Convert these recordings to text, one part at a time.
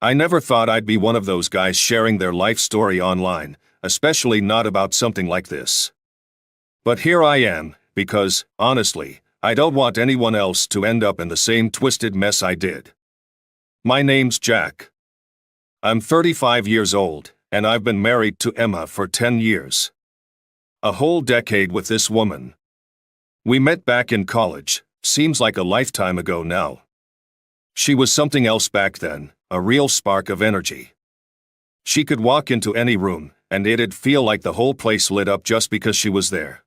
I never thought I'd be one of those guys sharing their life story online, especially not about something like this. But here I am, because, honestly, I don't want anyone else to end up in the same twisted mess I did. My name's Jack. I'm 35 years old, and I've been married to Emma for 10 years. A whole decade with this woman. We met back in college, seems like a lifetime ago now. She was something else back then, a real spark of energy. She could walk into any room, and it'd feel like the whole place lit up just because she was there.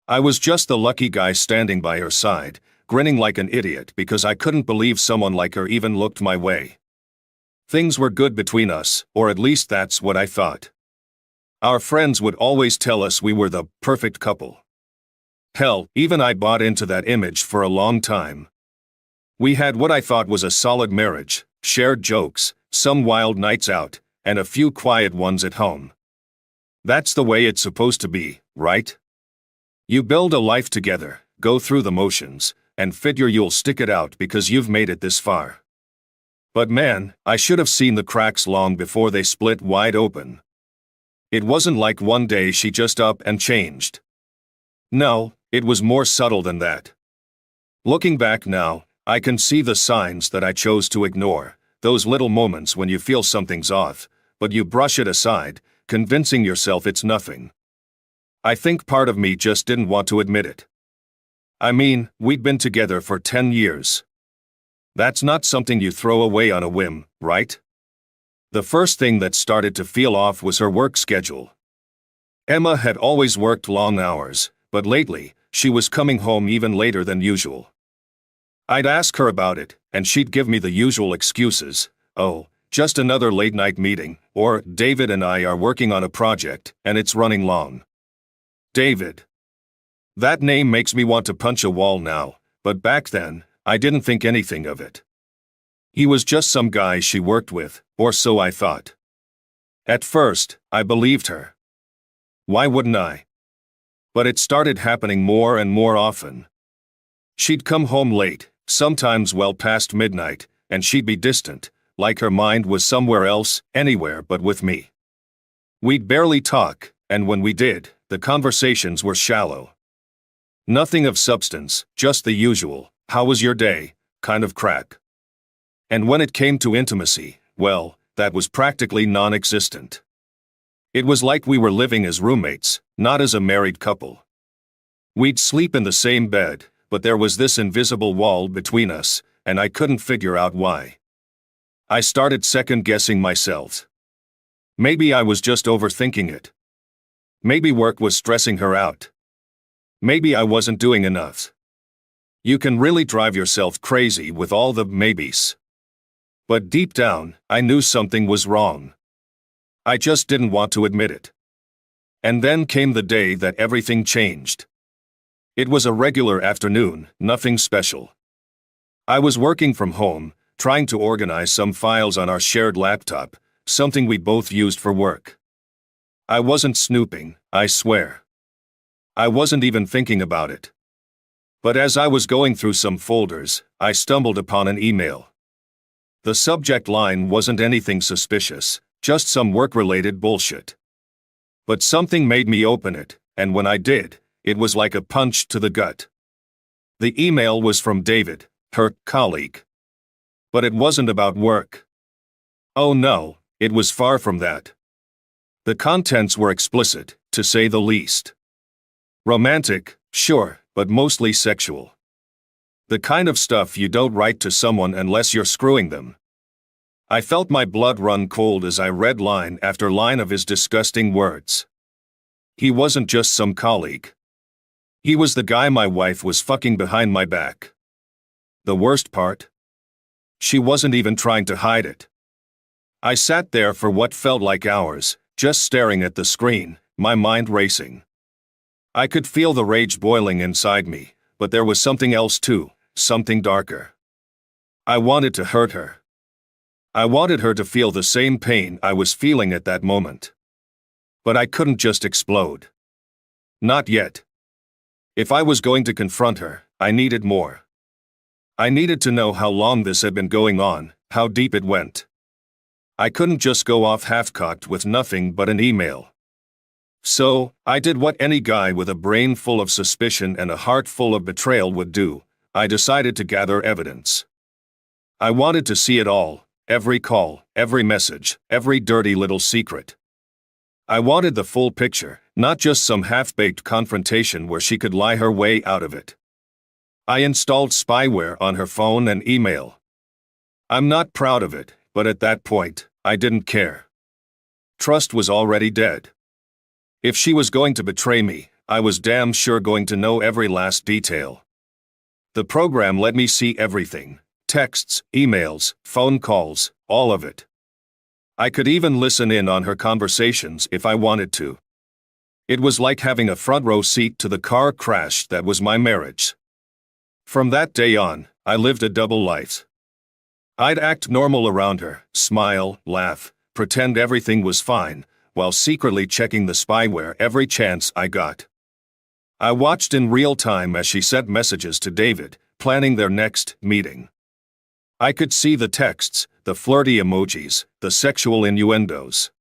I was just the lucky guy standing by her side, grinning like an idiot because I couldn't believe someone like her even looked my way. Things were good between us, or at least that's what I thought. Our friends would always tell us we were the perfect couple. Hell, even I bought into that image for a long time. We had what I thought was a solid marriage, shared jokes, some wild nights out, and a few quiet ones at home. That's the way it's supposed to be, right? You build a life together, go through the motions, and figure you'll stick it out because you've made it this far. But man, I should have seen the cracks long before they split wide open. It wasn't like one day she just up and changed. No, it was more subtle than that. Looking back now, I can see the signs that I chose to ignore, those little moments when you feel something's off, but you brush it aside, convincing yourself it's nothing. I think part of me just didn't want to admit it. I mean, we'd been together for 10 years. That's not something you throw away on a whim, right? The first thing that started to feel off was her work schedule. Emma had always worked long hours, but lately, she was coming home even later than usual. I'd ask her about it, and she'd give me the usual excuses. Oh, just another late-night meeting, or David and I are working on a project, and it's running long. David. That name makes me want to punch a wall now, but back then, I didn't think anything of it. He was just some guy she worked with, or so I thought. At first, I believed her. Why wouldn't I? But it started happening more and more often. She'd come home late, sometimes well past midnight, and she'd be distant, like her mind was somewhere else, anywhere but with me. We'd barely talk, and when we did, the conversations were shallow. Nothing of substance, just the usual, "How was your day?" kind of crack. And when it came to intimacy, well, that was practically non-existent. It was like we were living as roommates, not as a married couple. We'd sleep in the same bed, but there was this invisible wall between us, and I couldn't figure out why. I started second-guessing myself. Maybe I was just overthinking it. Maybe work was stressing her out. Maybe I wasn't doing enough. You can really drive yourself crazy with all the maybes. But deep down, I knew something was wrong. I just didn't want to admit it. And then came the day that everything changed. It was a regular afternoon, nothing special. I was working from home, trying to organize some files on our shared laptop, something we both used for work. I wasn't snooping, I swear. I wasn't even thinking about it. But as I was going through some folders, I stumbled upon an email. The subject line wasn't anything suspicious, just some work-related bullshit. But something made me open it, and when I did, it was like a punch to the gut. The email was from David, her colleague. But it wasn't about work. Oh no, it was far from that. The contents were explicit, to say the least. Romantic, sure, but mostly sexual. The kind of stuff you don't write to someone unless you're screwing them. I felt my blood run cold as I read line after line of his disgusting words. He wasn't just some colleague. He was the guy my wife was fucking behind my back. The worst part? She wasn't even trying to hide it. I sat there for what felt like hours, just staring at the screen, my mind racing. I could feel the rage boiling inside me, but there was something else too, something darker. I wanted to hurt her. I wanted her to feel the same pain I was feeling at that moment. But I couldn't just explode. Not yet. If I was going to confront her, I needed more. I needed to know how long this had been going on, how deep it went. I couldn't just go off half-cocked with nothing but an email. So, I did what any guy with a brain full of suspicion and a heart full of betrayal would do. I decided to gather evidence. I wanted to see it all, every call, every message, every dirty little secret. I wanted the full picture, not just some half-baked confrontation where she could lie her way out of it. I installed spyware on her phone and email. I'm not proud of it, but at that point, I didn't care. Trust was already dead. If she was going to betray me, I was damn sure going to know every last detail. The program let me see everything: texts, emails, phone calls, all of it. I could even listen in on her conversations if I wanted to. It was like having a front row seat to the car crash that was my marriage. From that day on, I lived a double life. I'd act normal around her, smile, laugh, pretend everything was fine, while secretly checking the spyware every chance I got. I watched in real time as she sent messages to David, planning their next meeting. I could see the texts, the flirty emojis, the sexual innuendos.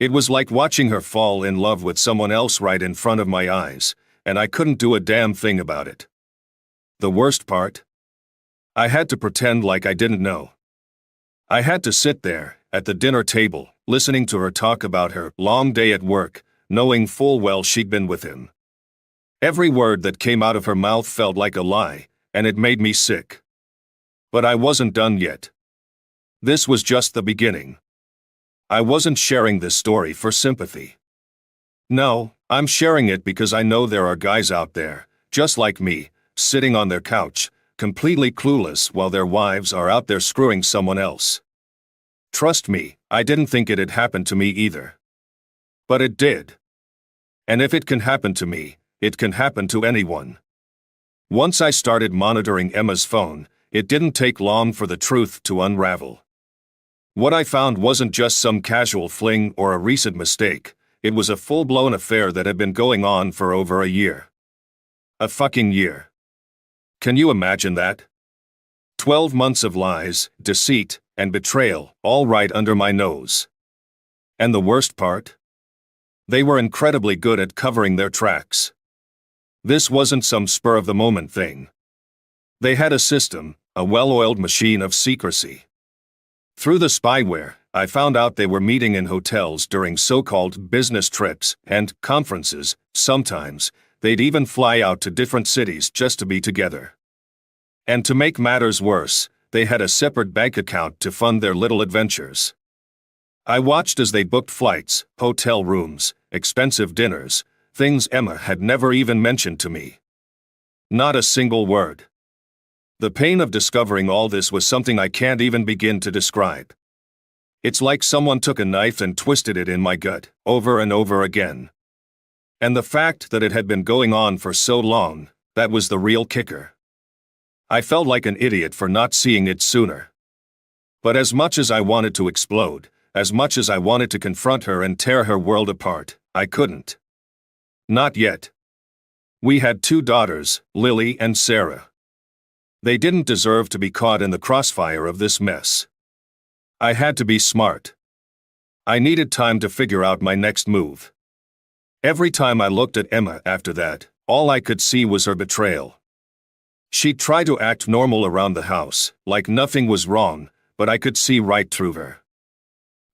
It was like watching her fall in love with someone else right in front of my eyes, and I couldn't do a damn thing about it. The worst part? I had to pretend like I didn't know. I had to sit there, at the dinner table, listening to her talk about her long day at work, knowing full well she'd been with him. Every word that came out of her mouth felt like a lie, and it made me sick. But I wasn't done yet. This was just the beginning. I wasn't sharing this story for sympathy. No, I'm sharing it because I know there are guys out there, just like me, sitting on their couch, completely clueless while their wives are out there screwing someone else. Trust me, I didn't think it'd happen to me either. But it did. And if it can happen to me, it can happen to anyone. Once I started monitoring Emma's phone, it didn't take long for the truth to unravel. What I found wasn't just some casual fling or a recent mistake, it was a full-blown affair that had been going on for over a year. A fucking year. Can you imagine that? 12 months of lies, deceit, and betrayal, all right under my nose. And the worst part? They were incredibly good at covering their tracks. This wasn't some spur-of-the-moment thing. They had a system, a well-oiled machine of secrecy. Through the spyware, I found out they were meeting in hotels during so-called business trips and conferences. Sometimes, they'd even fly out to different cities just to be together. And to make matters worse, they had a separate bank account to fund their little adventures. I watched as they booked flights, hotel rooms, expensive dinners, things Emma had never even mentioned to me. Not a single word. The pain of discovering all this was something I can't even begin to describe. It's like someone took a knife and twisted it in my gut, over and over again. And the fact that it had been going on for so long, that was the real kicker. I felt like an idiot for not seeing it sooner. But as much as I wanted to explode, as much as I wanted to confront her and tear her world apart, I couldn't. Not yet. We had 2 daughters, Lily and Sarah. They didn't deserve to be caught in the crossfire of this mess. I had to be smart. I needed time to figure out my next move. Every time I looked at Emma after that, all I could see was her betrayal. She'd try to act normal around the house, like nothing was wrong, but I could see right through her.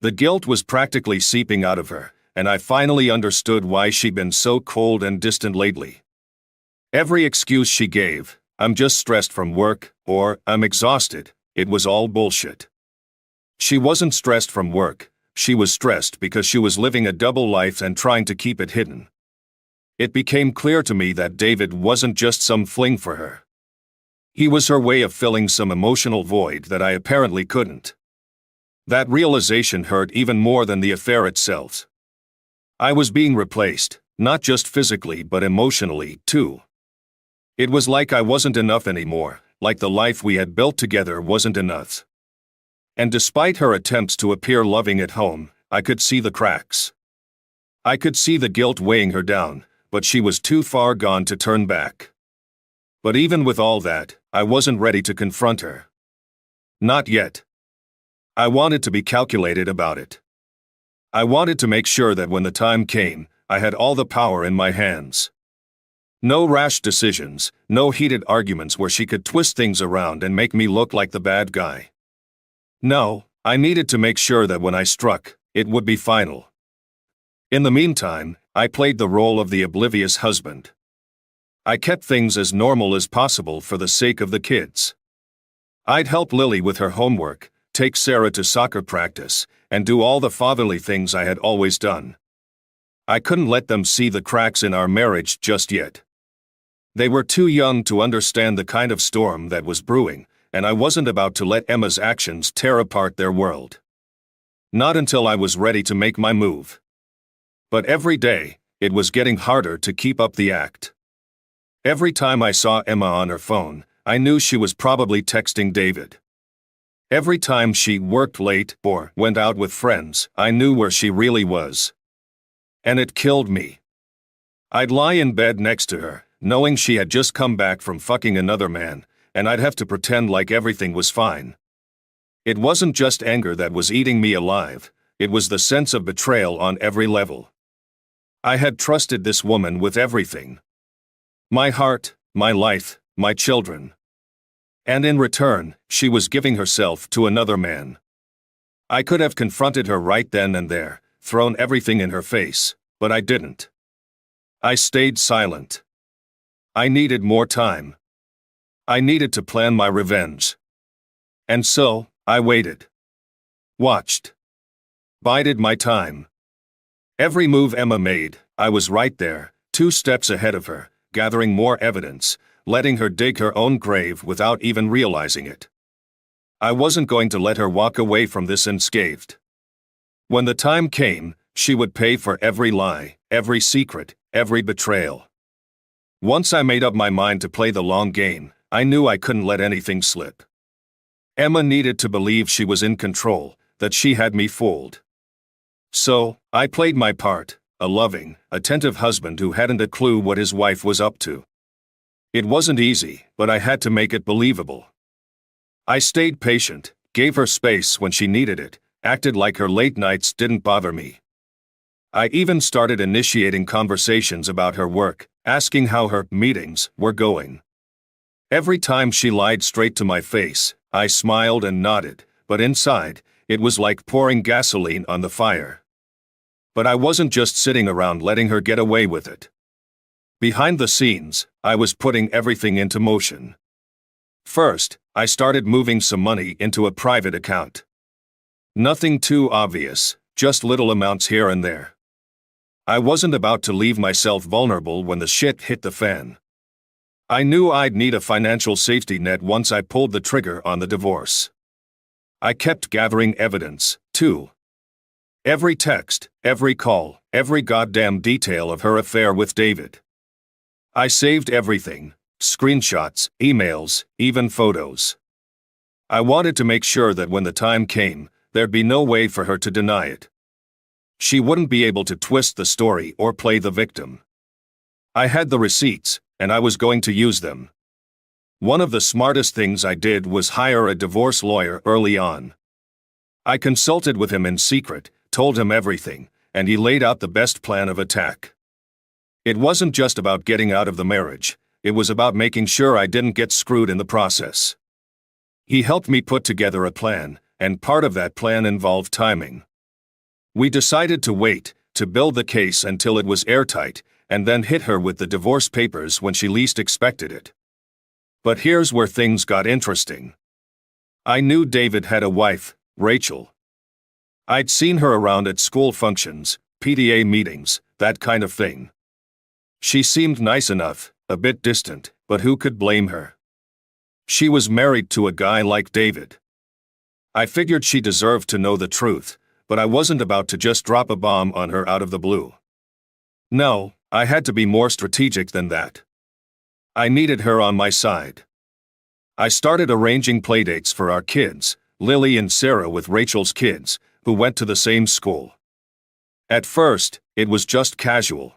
The guilt was practically seeping out of her, and I finally understood why she'd been so cold and distant lately. Every excuse she gave, I'm just stressed from work, or I'm exhausted, it was all bullshit. She wasn't stressed from work, she was stressed because she was living a double life and trying to keep it hidden. It became clear to me that David wasn't just some fling for her. He was her way of filling some emotional void that I apparently couldn't. That realization hurt even more than the affair itself. I was being replaced, not just physically but emotionally, too. It was like I wasn't enough anymore, like the life we had built together wasn't enough. And despite her attempts to appear loving at home, I could see the cracks. I could see the guilt weighing her down, but she was too far gone to turn back. But even with all that, I wasn't ready to confront her. Not yet. I wanted to be calculated about it. I wanted to make sure that when the time came, I had all the power in my hands. No rash decisions, no heated arguments where she could twist things around and make me look like the bad guy. No, I needed to make sure that when I struck, it would be final. In the meantime, I played the role of the oblivious husband. I kept things as normal as possible for the sake of the kids. I'd help Lily with her homework, take Sarah to soccer practice, and do all the fatherly things I had always done. I couldn't let them see the cracks in our marriage just yet. They were too young to understand the kind of storm that was brewing, and I wasn't about to let Emma's actions tear apart their world. Not until I was ready to make my move. But every day, it was getting harder to keep up the act. Every time I saw Emma on her phone, I knew she was probably texting David. Every time she worked late or went out with friends, I knew where she really was. And it killed me. I'd lie in bed next to her, knowing she had just come back from fucking another man, and I'd have to pretend like everything was fine. It wasn't just anger that was eating me alive, it was the sense of betrayal on every level. I had trusted this woman with everything. My heart, my life, my children. And in return, she was giving herself to another man. I could have confronted her right then and there, thrown everything in her face, but I didn't. I stayed silent. I needed more time. I needed to plan my revenge. And so, I waited. Watched. Bided my time. Every move Emma made, I was right there, 2 steps ahead of her, gathering more evidence, letting her dig her own grave without even realizing it. I wasn't going to let her walk away from this unscathed. When the time came, she would pay for every lie, every secret, every betrayal. Once I made up my mind to play the long game, I knew I couldn't let anything slip. Emma needed to believe she was in control, that she had me fooled. So, I played my part, a loving, attentive husband who hadn't a clue what his wife was up to. It wasn't easy, but I had to make it believable. I stayed patient, gave her space when she needed it, acted like her late nights didn't bother me. I even started initiating conversations about her work, asking how her meetings were going. Every time she lied straight to my face, I smiled and nodded, but inside, it was like pouring gasoline on the fire. But I wasn't just sitting around letting her get away with it. Behind the scenes, I was putting everything into motion. First, I started moving some money into a private account. Nothing too obvious, just little amounts here and there. I wasn't about to leave myself vulnerable when the shit hit the fan. I knew I'd need a financial safety net once I pulled the trigger on the divorce. I kept gathering evidence, too. Every text, every call, every goddamn detail of her affair with David. I saved everything, screenshots, emails, even photos. I wanted to make sure that when the time came, there'd be no way for her to deny it. She wouldn't be able to twist the story or play the victim. I had the receipts, and I was going to use them. One of the smartest things I did was hire a divorce lawyer early on. I consulted with him in secret, told him everything, and he laid out the best plan of attack. It wasn't just about getting out of the marriage, it was about making sure I didn't get screwed in the process. He helped me put together a plan, and part of that plan involved timing. We decided to wait, to build the case until it was airtight, and then hit her with the divorce papers when she least expected it. But here's where things got interesting. I knew David had a wife, Rachel. I'd seen her around at school functions, PTA meetings, that kind of thing. She seemed nice enough, a bit distant, but who could blame her? She was married to a guy like David. I figured she deserved to know the truth, but I wasn't about to just drop a bomb on her out of the blue. No, I had to be more strategic than that. I needed her on my side. I started arranging playdates for our kids, Lily and Sarah with Rachel's kids, who went to the same school. At first, it was just casual.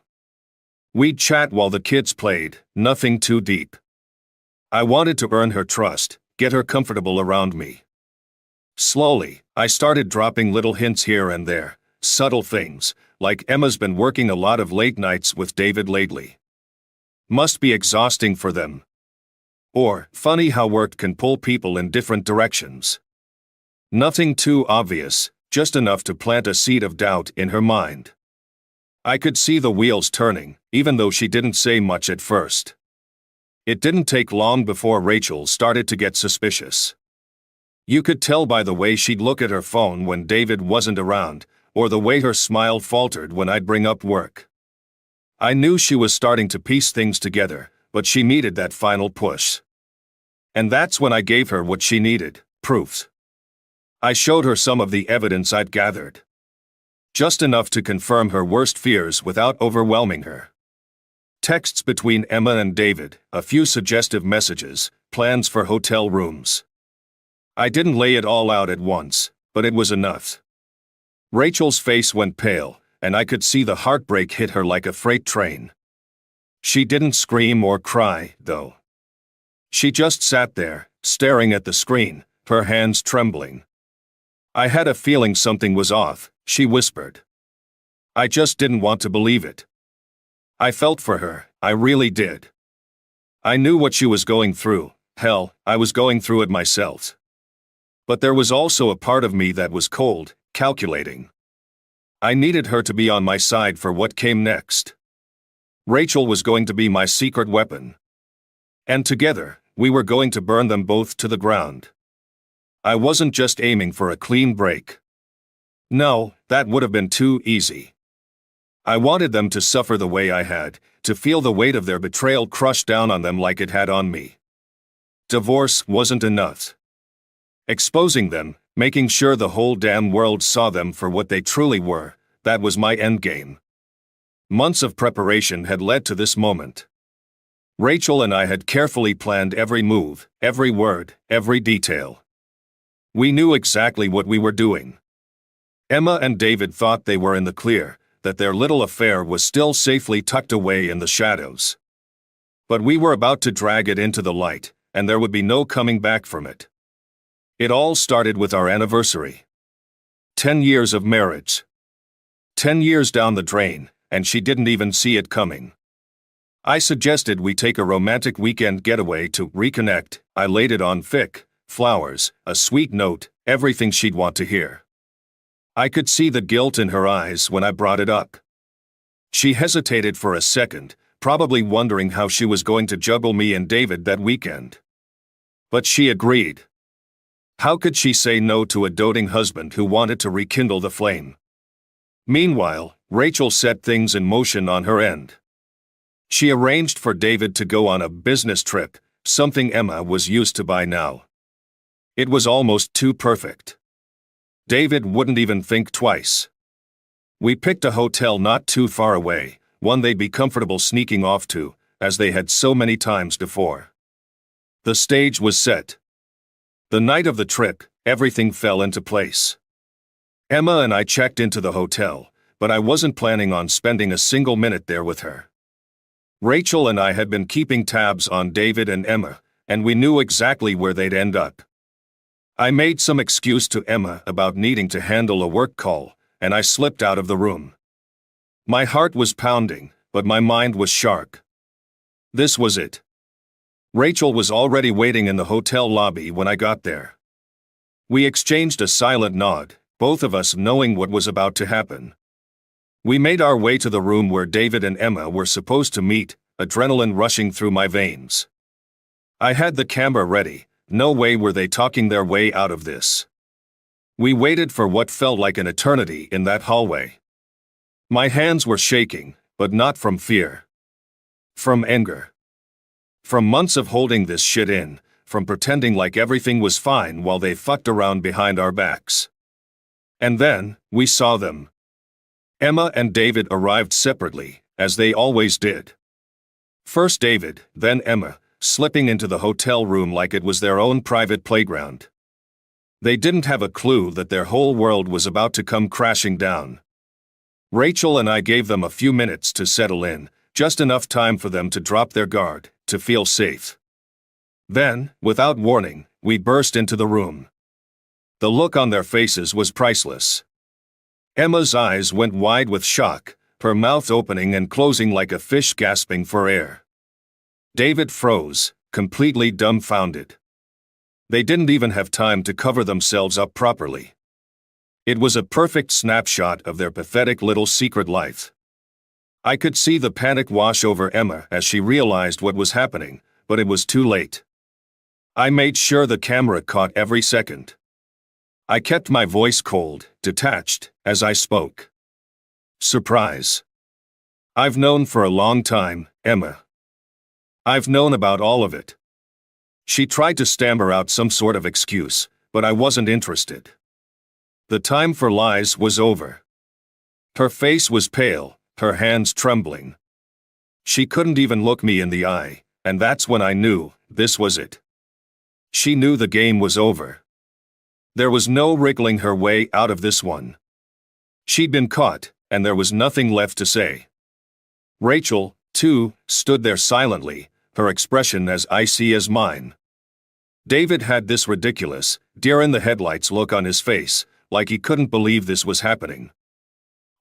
We'd chat while the kids played, nothing too deep. I wanted to earn her trust, get her comfortable around me. Slowly, I started dropping little hints here and there, subtle things, like Emma's been working a lot of late nights with David lately. Must be exhausting for them. Or, funny how work can pull people in different directions. Nothing too obvious, just enough to plant a seed of doubt in her mind. I could see the wheels turning, even though she didn't say much at first. It didn't take long before Rachel started to get suspicious. You could tell by the way she'd look at her phone when David wasn't around, or the way her smile faltered when I'd bring up work. I knew she was starting to piece things together, but she needed that final push. And that's when I gave her what she needed, proof. I showed her some of the evidence I'd gathered. Just enough to confirm her worst fears without overwhelming her. Texts between Emma and David, a few suggestive messages, plans for hotel rooms. I didn't lay it all out at once, but it was enough. Rachel's face went pale, and I could see the heartbreak hit her like a freight train. She didn't scream or cry, though. She just sat there, staring at the screen, her hands trembling. I had a feeling something was off, she whispered. I just didn't want to believe it. I felt for her, I really did. I knew what she was going through, hell, I was going through it myself. But there was also a part of me that was cold, calculating. I needed her to be on my side for what came next. Rachel was going to be my secret weapon. And together, we were going to burn them both to the ground. I wasn't just aiming for a clean break. No, that would have been too easy. I wanted them to suffer the way I had, to feel the weight of their betrayal crush down on them like it had on me. Divorce wasn't enough. Exposing them, making sure the whole damn world saw them for what they truly were, that was my endgame. Months of preparation had led to this moment. Rachel and I had carefully planned every move, every word, every detail. We knew exactly what we were doing. Emma and David thought they were in the clear, that their little affair was still safely tucked away in the shadows. But we were about to drag it into the light, and there would be no coming back from it. It all started with our anniversary. 10 years of marriage. 10 years down the drain, and she didn't even see it coming. I suggested we take a romantic weekend getaway to reconnect. I laid it on thick, flowers, a sweet note, everything she'd want to hear. I could see the guilt in her eyes when I brought it up. She hesitated for a second, probably wondering how she was going to juggle me and David that weekend. But she agreed. How could she say no to a doting husband who wanted to rekindle the flame? Meanwhile, Rachel set things in motion on her end. She arranged for David to go on a business trip, something Emma was used to by now. It was almost too perfect. David wouldn't even think twice. We picked a hotel not too far away, one they'd be comfortable sneaking off to, as they had so many times before. The stage was set. The night of the trip, everything fell into place. Emma and I checked into the hotel, but I wasn't planning on spending a single minute there with her. Rachel and I had been keeping tabs on David and Emma, and we knew exactly where they'd end up. I made some excuse to Emma about needing to handle a work call, and I slipped out of the room. My heart was pounding, but my mind was sharp. This was it. Rachel was already waiting in the hotel lobby when I got there. We exchanged a silent nod, both of us knowing what was about to happen. We made our way to the room where David and Emma were supposed to meet, adrenaline rushing through my veins. I had the camera ready, no way were they talking their way out of this. We waited for what felt like an eternity in that hallway. My hands were shaking, but not from fear. From anger. From months of holding this shit in, from pretending like everything was fine while they fucked around behind our backs. And then, we saw them. Emma and David arrived separately, as they always did. First David, then Emma, slipping into the hotel room like it was their own private playground. They didn't have a clue that their whole world was about to come crashing down. Rachel and I gave them a few minutes to settle in, just enough time for them to drop their guard, to feel safe. Then, without warning, we burst into the room. The look on their faces was priceless. Emma's eyes went wide with shock, her mouth opening and closing like a fish gasping for air. David froze, completely dumbfounded. They didn't even have time to cover themselves up properly. It was a perfect snapshot of their pathetic little secret life. I could see the panic wash over Emma as she realized what was happening, but it was too late. I made sure the camera caught every second. I kept my voice cold, detached, as I spoke. Surprise. I've known for a long time, Emma. I've known about all of it. She tried to stammer out some sort of excuse, but I wasn't interested. The time for lies was over. Her face was pale, her hands trembling. She couldn't even look me in the eye, and that's when I knew this was it. She knew the game was over. There was no wriggling her way out of this one. She'd been caught, and there was nothing left to say. Rachel, too, stood there silently, her expression as icy as mine. David had this ridiculous, deer-in-the-headlights look on his face, like he couldn't believe this was happening.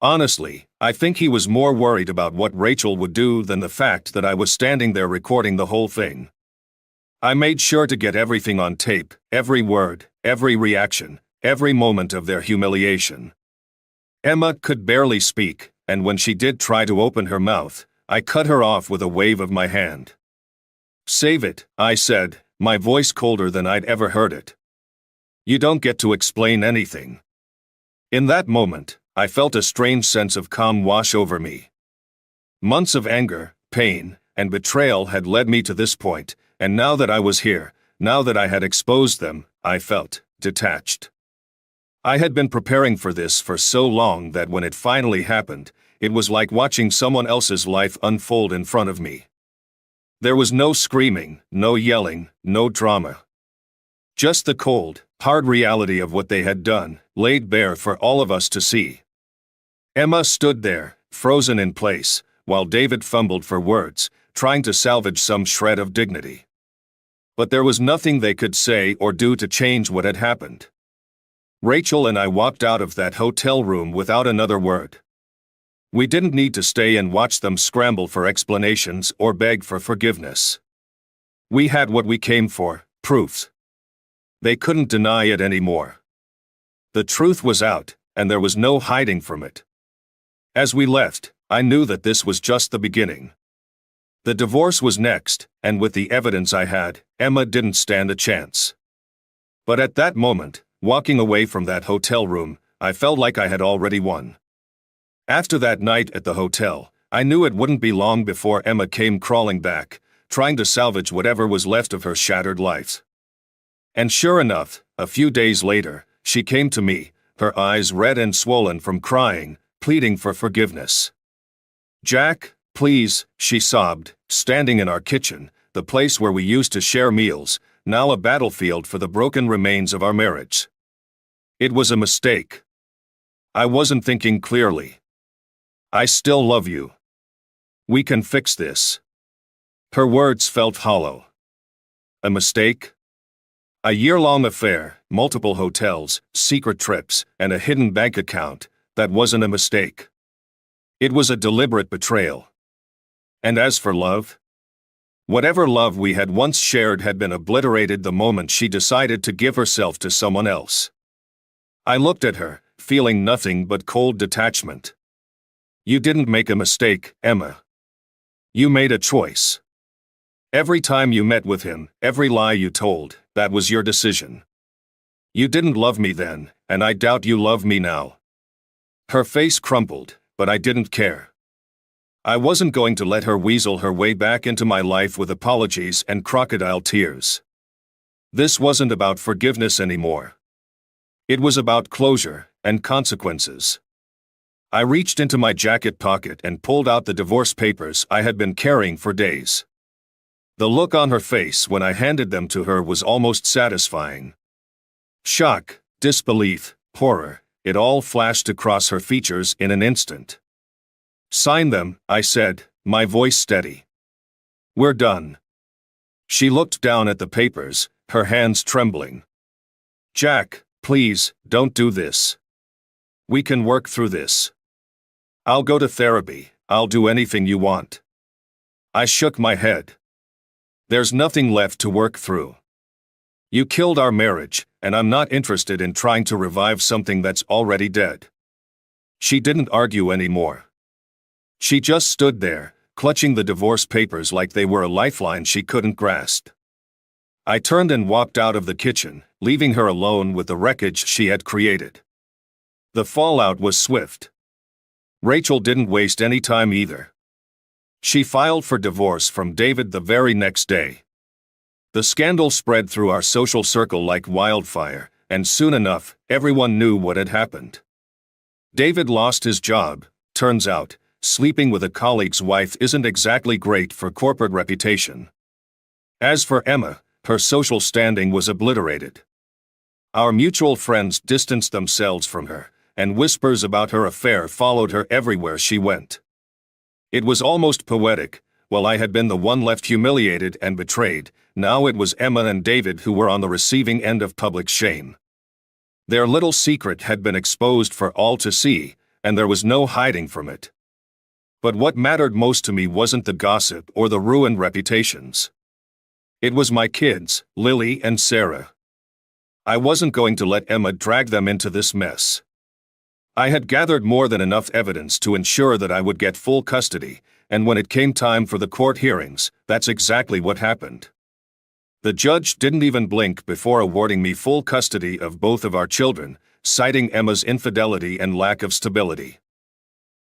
Honestly, I think he was more worried about what Rachel would do than the fact that I was standing there recording the whole thing. I made sure to get everything on tape, every word, every reaction, every moment of their humiliation. Emma could barely speak, and when she did try to open her mouth, I cut her off with a wave of my hand. "Save it," I said, my voice colder than I'd ever heard it. "You don't get to explain anything." In that moment, I felt a strange sense of calm wash over me. Months of anger, pain, and betrayal had led me to this point, and now that I was here, now that I had exposed them, I felt detached. I had been preparing for this for so long that when it finally happened, it was like watching someone else's life unfold in front of me. There was no screaming, no yelling, no drama. Just the cold, hard reality of what they had done, laid bare for all of us to see. Emma stood there, frozen in place, while David fumbled for words, trying to salvage some shred of dignity. But there was nothing they could say or do to change what had happened. Rachel and I walked out of that hotel room without another word. We didn't need to stay and watch them scramble for explanations or beg for forgiveness. We had what we came for, proofs. They couldn't deny it anymore. The truth was out, and there was no hiding from it. As we left, I knew that this was just the beginning. The divorce was next, and with the evidence I had, Emma didn't stand a chance. But at that moment, walking away from that hotel room, I felt like I had already won. After that night at the hotel, I knew it wouldn't be long before Emma came crawling back, trying to salvage whatever was left of her shattered life. And sure enough, a few days later, she came to me, her eyes red and swollen from crying, pleading for forgiveness. "Jack, please," she sobbed, standing in our kitchen, the place where we used to share meals, now a battlefield for the broken remains of our marriage. "It was a mistake. I wasn't thinking clearly. I still love you. We can fix this." Her words felt hollow. A mistake? A year-long affair, multiple hotels, secret trips, and a hidden bank account, that wasn't a mistake. It was a deliberate betrayal. And as for love? Whatever love we had once shared had been obliterated the moment she decided to give herself to someone else. I looked at her, feeling nothing but cold detachment. "You didn't make a mistake, Emma. You made a choice. Every time you met with him, every lie you told, that was your decision. You didn't love me then, and I doubt you love me now." Her face crumpled, but I didn't care. I wasn't going to let her weasel her way back into my life with apologies and crocodile tears. This wasn't about forgiveness anymore. It was about closure and consequences. I reached into my jacket pocket and pulled out the divorce papers I had been carrying for days. The look on her face when I handed them to her was almost satisfying. Shock, disbelief, horror, it all flashed across her features in an instant. "Sign them," I said, my voice steady. "We're done." She looked down at the papers, her hands trembling. "Jack, Please, don't do this. We can work through this. I'll go to therapy, I'll do anything you want. I shook my head. There's nothing left to work through. You killed our marriage, and I'm not interested in trying to revive something that's already dead. She didn't argue anymore. She just stood there, clutching the divorce papers like they were a lifeline she couldn't grasp. I turned and walked out of the kitchen, leaving her alone with the wreckage she had created. The fallout was swift. Rachel didn't waste any time either. She filed for divorce from David the very next day. The scandal spread through our social circle like wildfire, and soon enough, everyone knew what had happened. David lost his job. Turns out, sleeping with a colleague's wife isn't exactly great for corporate reputation. As for Emma, her social standing was obliterated. Our mutual friends distanced themselves from her, and whispers about her affair followed her everywhere she went. It was almost poetic. While I had been the one left humiliated and betrayed, now it was Emma and David who were on the receiving end of public shame. Their little secret had been exposed for all to see, and there was no hiding from it. But what mattered most to me wasn't the gossip or the ruined reputations. It was my kids, Lily and Sarah. I wasn't going to let Emma drag them into this mess. I had gathered more than enough evidence to ensure that I would get full custody, and when it came time for the court hearings, that's exactly what happened. The judge didn't even blink before awarding me full custody of both of our children, citing Emma's infidelity and lack of stability.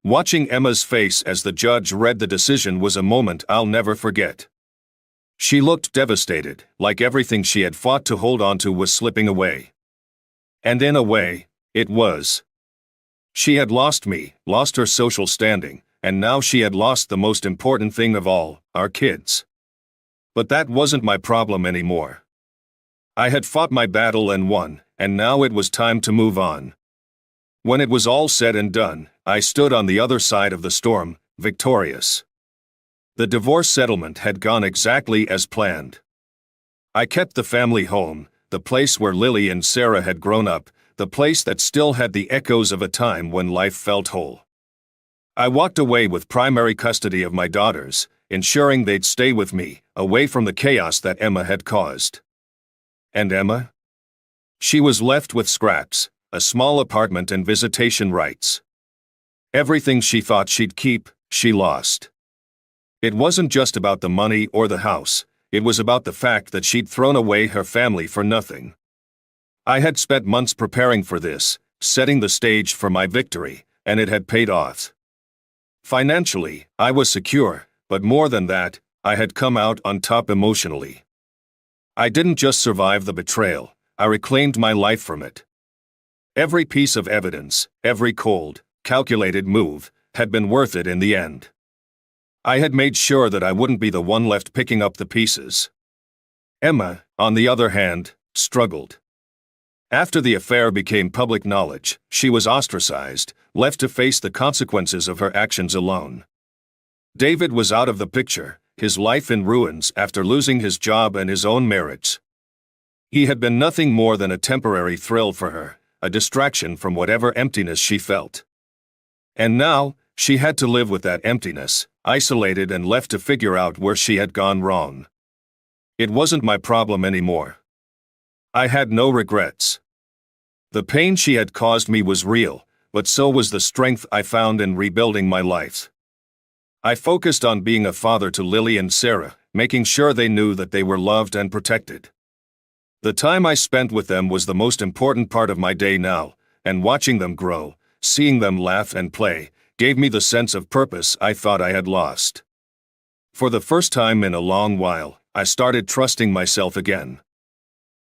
Watching Emma's face as the judge read the decision was a moment I'll never forget. She looked devastated, like everything she had fought to hold on to was slipping away. And in a way, it was. She had lost me, lost her social standing, and now she had lost the most important thing of all, our kids. But that wasn't my problem anymore. I had fought my battle and won, and now it was time to move on. When it was all said and done, I stood on the other side of the storm, victorious. The divorce settlement had gone exactly as planned. I kept the family home, the place where Lily and Sarah had grown up, the place that still had the echoes of a time when life felt whole. I walked away with primary custody of my daughters, ensuring they'd stay with me, away from the chaos that Emma had caused. And Emma? She was left with scraps, a small apartment and visitation rights. Everything she thought she'd keep, she lost. It wasn't just about the money or the house, it was about the fact that she'd thrown away her family for nothing. I had spent months preparing for this, setting the stage for my victory, and it had paid off. Financially, I was secure, but more than that, I had come out on top emotionally. I didn't just survive the betrayal, I reclaimed my life from it. Every piece of evidence, every cold, calculated move, had been worth it in the end. I had made sure that I wouldn't be the one left picking up the pieces. Emma, on the other hand, struggled. After the affair became public knowledge, she was ostracized, left to face the consequences of her actions alone. David was out of the picture, his life in ruins after losing his job and his own marriage. He had been nothing more than a temporary thrill for her, a distraction from whatever emptiness she felt. And now, she had to live with that emptiness, isolated and left to figure out where she had gone wrong. It wasn't my problem anymore. I had no regrets. The pain she had caused me was real, but so was the strength I found in rebuilding my life. I focused on being a father to Lily and Sarah, making sure they knew that they were loved and protected. The time I spent with them was the most important part of my day now, and watching them grow, seeing them laugh and play, gave me the sense of purpose I thought I had lost. For the first time in a long while, I started trusting myself again.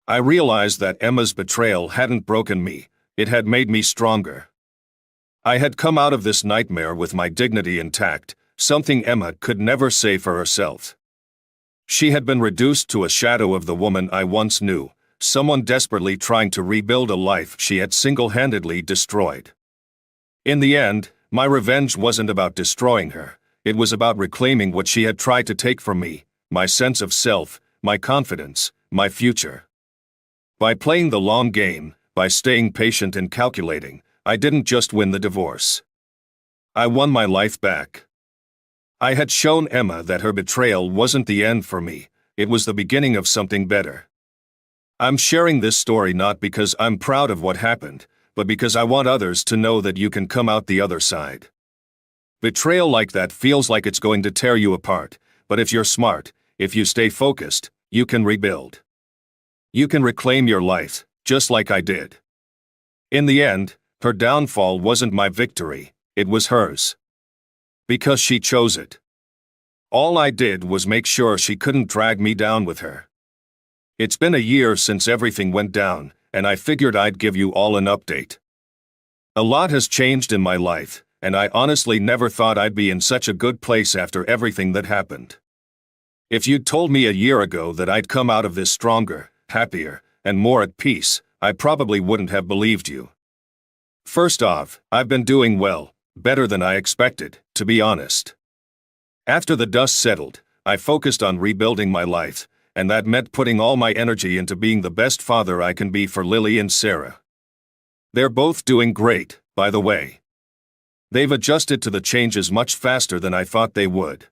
I realized that Emma's betrayal hadn't broken me, it had made me stronger. I had come out of this nightmare with my dignity intact, something Emma could never say for herself. She had been reduced to a shadow of the woman I once knew, someone desperately trying to rebuild a life she had single-handedly destroyed. In the end, my revenge wasn't about destroying her, it was about reclaiming what she had tried to take from me, my sense of self, my confidence, my future. By playing the long game, by staying patient and calculating, I didn't just win the divorce. I won my life back. I had shown Emma that her betrayal wasn't the end for me, it was the beginning of something better. I'm sharing this story not because I'm proud of what happened, but because I want others to know that you can come out the other side. Betrayal like that feels like it's going to tear you apart, but if you're smart, if you stay focused, you can rebuild. You can reclaim your life, just like I did. In the end, her downfall wasn't my victory, it was hers. Because she chose it. All I did was make sure she couldn't drag me down with her. It's been a year since everything went down, and I figured I'd give you all an update. A lot has changed in my life, and I honestly never thought I'd be in such a good place after everything that happened. If you'd told me a year ago that I'd come out of this stronger, happier, and more at peace, I probably wouldn't have believed you. First off, I've been doing well, better than I expected, to be honest. After the dust settled, I focused on rebuilding my life, and that meant putting all my energy into being the best father I can be for Lily and Sarah. They're both doing great, by the way. They've adjusted to the changes much faster than I thought they would.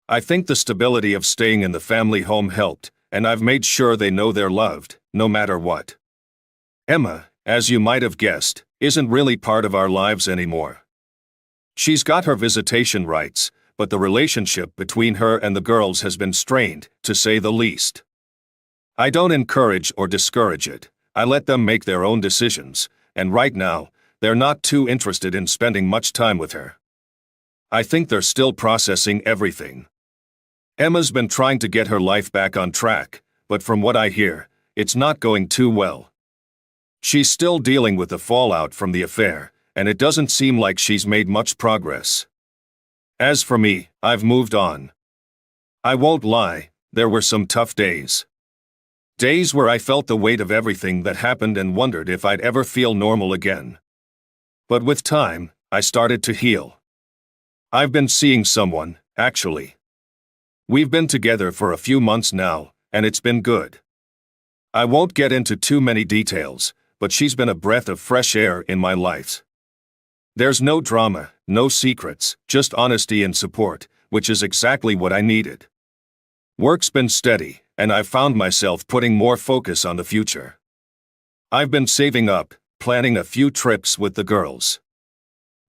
I think the stability of staying in the family home helped, and I've made sure they know they're loved, no matter what. Emma, as you might have guessed, isn't really part of our lives anymore. She's got her visitation rights, but the relationship between her and the girls has been strained, to say the least. I don't encourage or discourage it, I let them make their own decisions, and right now, they're not too interested in spending much time with her. I think they're still processing everything. Emma's been trying to get her life back on track, but from what I hear, it's not going too well. She's still dealing with the fallout from the affair, and it doesn't seem like she's made much progress. As for me, I've moved on. I won't lie, there were some tough days. Days where I felt the weight of everything that happened and wondered if I'd ever feel normal again. But with time, I started to heal. I've been seeing someone, actually. We've been together for a few months now, and it's been good. I won't get into too many details, but she's been a breath of fresh air in my life. There's no drama, no secrets, just honesty and support, which is exactly what I needed. Work's been steady, and I've found myself putting more focus on the future. I've been saving up, planning a few trips with the girls.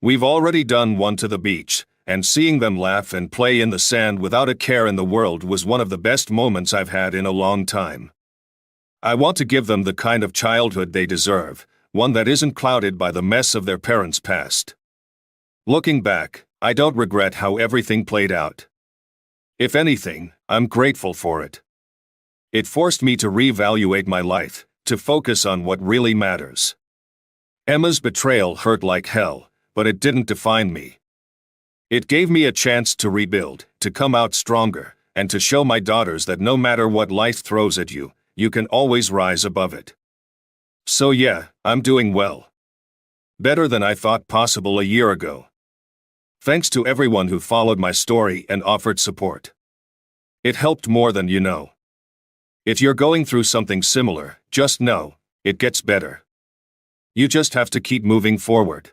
We've already done one to the beach, and seeing them laugh and play in the sand without a care in the world was one of the best moments I've had in a long time. I want to give them the kind of childhood they deserve, one that isn't clouded by the mess of their parents' past. Looking back, I don't regret how everything played out. If anything, I'm grateful for it. It forced me to reevaluate my life, to focus on what really matters. Emma's betrayal hurt like hell, but it didn't define me. It gave me a chance to rebuild, to come out stronger, and to show my daughters that no matter what life throws at you, you can always rise above it. So yeah, I'm doing well. Better than I thought possible a year ago. Thanks to everyone who followed my story and offered support. It helped more than you know. If you're going through something similar, just know, it gets better. You just have to keep moving forward.